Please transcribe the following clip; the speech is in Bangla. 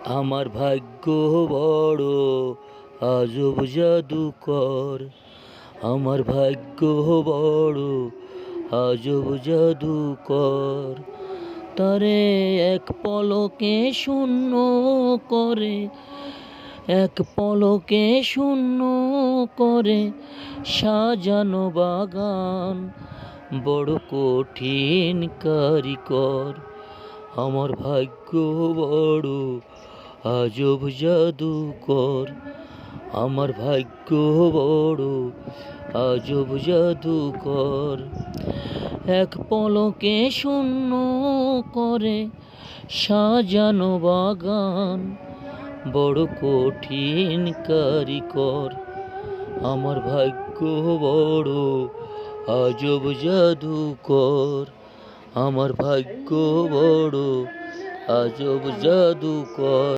আমার ভাগ্য বড় আজব জাদুকর। আমার ভাগ্য বড় আজব জাদুকর। তারে এক পলকে শূন্য করে, এক পলকে শূন্য করে সাজানো বাগান। বড় কঠিন কারিগর। আমার ভাগ্য বড় আজব জাদুকর। আমার ভাগ্য বড় আজব জাদুকর। এক পলকে শূন্য করে সাজানো বাগান। বড় কঠিন কারিগর। আমার ভাগ্য বড় আজব জাদুকর। আমার ভাগ্য বড় আজব জাদুকর।